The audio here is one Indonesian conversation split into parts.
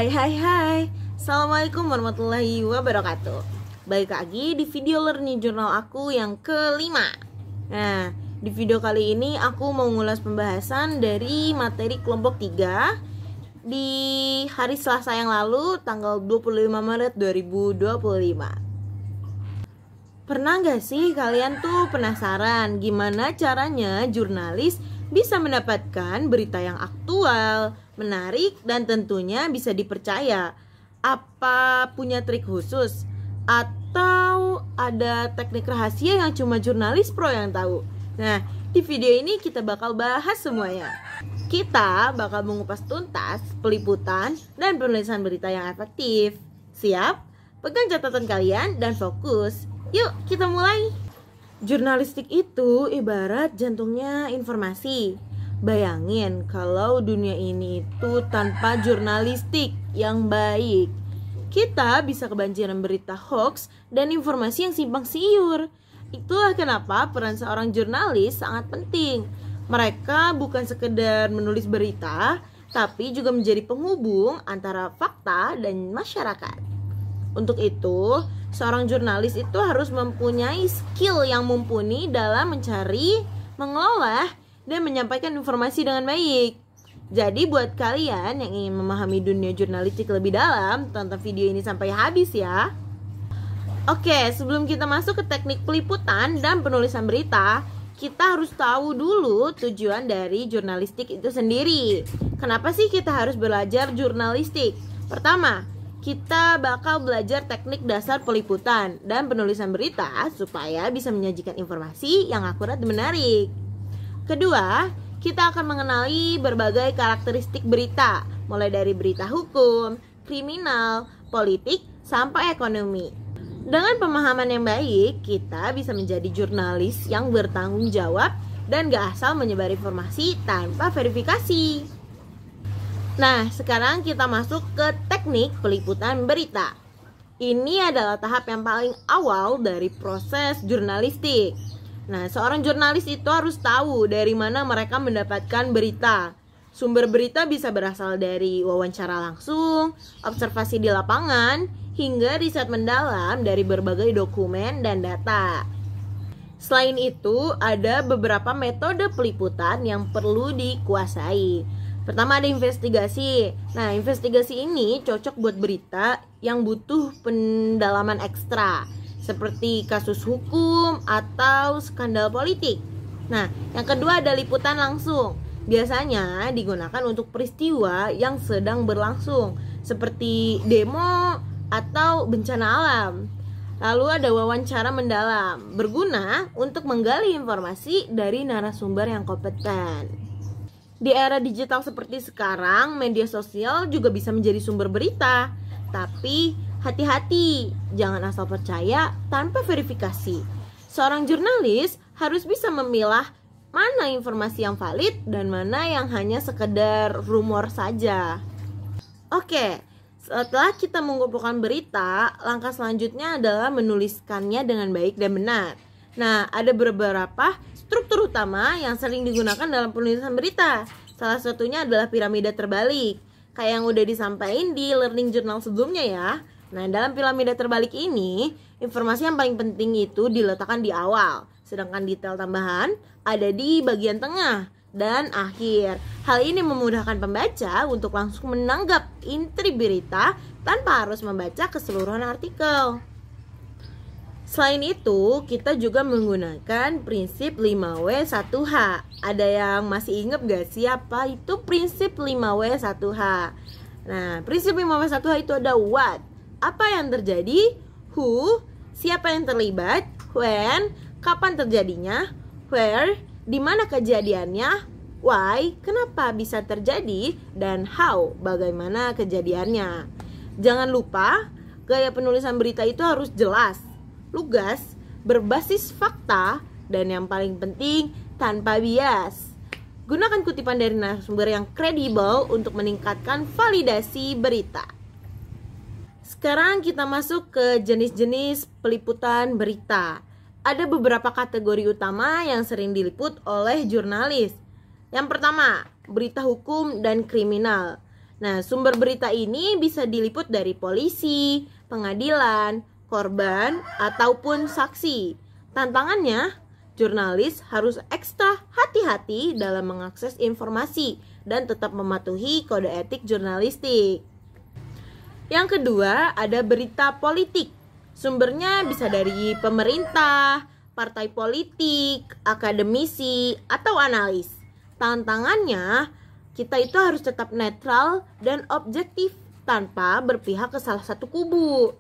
Hai. Assalamualaikum warahmatullahi wabarakatuh. Balik lagi di video learning journal aku yang kelima. Nah, di video kali ini aku mau ngulas pembahasan dari materi kelompok 3 di hari Selasa yang lalu, tanggal 25 Maret 2025. Pernah gak sih kalian tuh penasaran gimana caranya jurnalis bisa mendapatkan berita yang aktual, menarik, dan tentunya bisa dipercaya? Apa punya trik khusus? Atau ada teknik rahasia yang cuma jurnalis pro yang tahu? Nah, di video ini kita bakal bahas semuanya. Kita bakal mengupas tuntas peliputan dan penulisan berita yang efektif. Siap? Pegang catatan kalian dan fokus. Yuk, kita mulai. Jurnalistik itu ibarat jantungnya informasi. Bayangin kalau dunia ini itu tanpa jurnalistik yang baik, kita bisa kebanjiran berita hoax dan informasi yang simpang siur. Itulah kenapa peran seorang jurnalis sangat penting. Mereka bukan sekedar menulis berita, tapi juga menjadi penghubung antara fakta dan masyarakat. Untuk itu, seorang jurnalis itu harus mempunyai skill yang mumpuni dalam mencari, mengelola, dan menyampaikan informasi dengan baik. Jadi buat kalian yang ingin memahami dunia jurnalistik lebih dalam, tonton video ini sampai habis ya. Oke, sebelum kita masuk ke teknik peliputan dan penulisan berita, kita harus tahu dulu tujuan dari jurnalistik itu sendiri. Kenapa sih kita harus belajar jurnalistik? Pertama, kita bakal belajar teknik dasar peliputan dan penulisan berita supaya bisa menyajikan informasi yang akurat dan menarik. Kedua, kita akan mengenali berbagai karakteristik berita, mulai dari berita hukum, kriminal, politik, sampai ekonomi. Dengan pemahaman yang baik, kita bisa menjadi jurnalis yang bertanggung jawab dan gak asal menyebar informasi tanpa verifikasi. Nah, sekarang kita masuk ke teknik peliputan berita. Ini adalah tahap yang paling awal dari proses jurnalistik. Nah, seorang jurnalis itu harus tahu dari mana mereka mendapatkan berita. Sumber berita bisa berasal dari wawancara langsung, observasi di lapangan, hingga riset mendalam dari berbagai dokumen dan data. Selain itu, ada beberapa metode peliputan yang perlu dikuasai. Pertama ada investigasi. Nah, investigasi ini cocok buat berita yang butuh pendalaman ekstra, seperti kasus hukum atau skandal politik. Nah, yang kedua ada liputan langsung. Biasanya digunakan untuk peristiwa yang sedang berlangsung, seperti demo atau bencana alam. Lalu ada wawancara mendalam, berguna untuk menggali informasi dari narasumber yang kompeten. Di era digital seperti sekarang, media sosial juga bisa menjadi sumber berita. Tapi hati-hati, jangan asal percaya tanpa verifikasi. Seorang jurnalis harus bisa memilah mana informasi yang valid dan mana yang hanya sekedar rumor saja. Oke, setelah kita mengumpulkan berita, langkah selanjutnya adalah menuliskannya dengan baik dan benar. Nah, ada beberapa struktur utama yang sering digunakan dalam penulisan berita. Salah satunya adalah piramida terbalik, kayak yang udah disampaikan di learning journal sebelumnya ya. Nah, dalam piramida terbalik ini, informasi yang paling penting itu diletakkan di awal, sedangkan detail tambahan ada di bagian tengah dan akhir. Hal ini memudahkan pembaca untuk langsung menanggap inti berita tanpa harus membaca keseluruhan artikel. Selain itu, kita juga menggunakan prinsip 5W1H. Ada yang masih ingat gak siapa itu prinsip 5W1H? Nah, prinsip 5W1H itu ada what, apa yang terjadi, who, siapa yang terlibat, when, kapan terjadinya, where, di mana kejadiannya, why, kenapa bisa terjadi, dan how, bagaimana kejadiannya. Jangan lupa, gaya penulisan berita itu harus jelas, lugas, berbasis fakta, dan yang paling penting tanpa bias. Gunakan kutipan dari narasumber yang kredibel untuk meningkatkan validasi berita. Sekarang kita masuk ke jenis-jenis peliputan berita. Ada beberapa kategori utama yang sering diliput oleh jurnalis. Yang pertama, berita hukum dan kriminal. Nah, sumber berita ini bisa diliput dari polisi, pengadilan, korban, ataupun saksi. Tantangannya, jurnalis harus ekstra hati-hati dalam mengakses informasi dan tetap mematuhi kode etik jurnalistik. Yang kedua, ada berita politik. Sumbernya bisa dari pemerintah, partai politik, akademisi, atau analis. Tantangannya, kita itu harus tetap netral dan objektif tanpa berpihak ke salah satu kubu.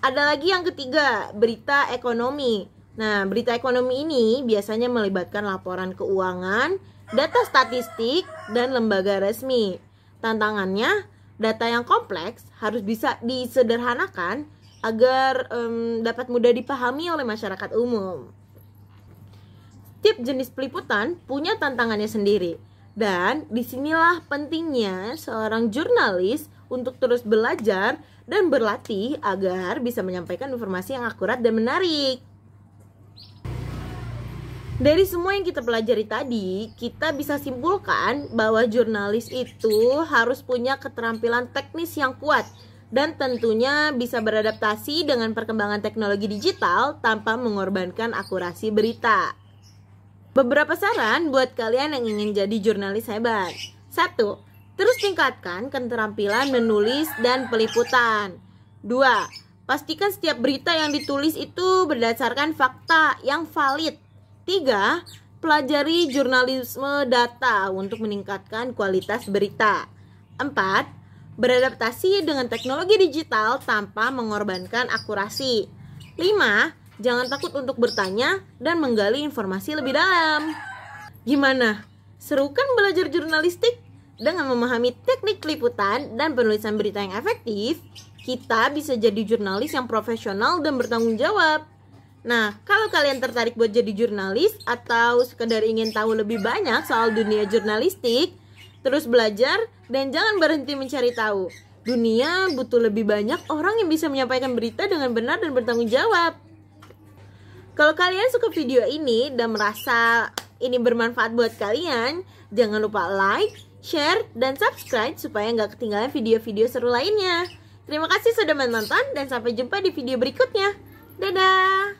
Ada lagi yang ketiga, berita ekonomi. Nah, berita ekonomi ini biasanya melibatkan laporan keuangan, data statistik, dan lembaga resmi. Tantangannya, data yang kompleks harus bisa disederhanakan agar dapat mudah dipahami oleh masyarakat umum. Tiap jenis peliputan punya tantangannya sendiri. Dan disinilah pentingnya seorang jurnalis untuk terus belajar dan berlatih agar bisa menyampaikan informasi yang akurat dan menarik. Dari semua yang kita pelajari tadi, kita bisa simpulkan bahwa jurnalis itu harus punya keterampilan teknis yang kuat dan tentunya bisa beradaptasi dengan perkembangan teknologi digital tanpa mengorbankan akurasi berita. Beberapa saran buat kalian yang ingin jadi jurnalis hebat. 1. Terus tingkatkan keterampilan menulis dan peliputan. 2. Pastikan setiap berita yang ditulis itu berdasarkan fakta yang valid. 3. Pelajari jurnalisme data untuk meningkatkan kualitas berita. 4. Beradaptasi dengan teknologi digital tanpa mengorbankan akurasi. 5. Jangan takut untuk bertanya dan menggali informasi lebih dalam. Gimana? Seru kan belajar jurnalistik? Dengan memahami teknik peliputan dan penulisan berita yang efektif, kita bisa jadi jurnalis yang profesional dan bertanggung jawab. Nah, kalau kalian tertarik buat jadi jurnalis atau sekedar ingin tahu lebih banyak soal dunia jurnalistik, terus belajar dan jangan berhenti mencari tahu. Dunia butuh lebih banyak orang yang bisa menyampaikan berita dengan benar dan bertanggung jawab. Kalau kalian suka video ini dan merasa ini bermanfaat buat kalian, jangan lupa like, share, dan subscribe supaya nggak ketinggalan video-video seru lainnya. Terima kasih sudah menonton dan sampai jumpa di video berikutnya. Dadah!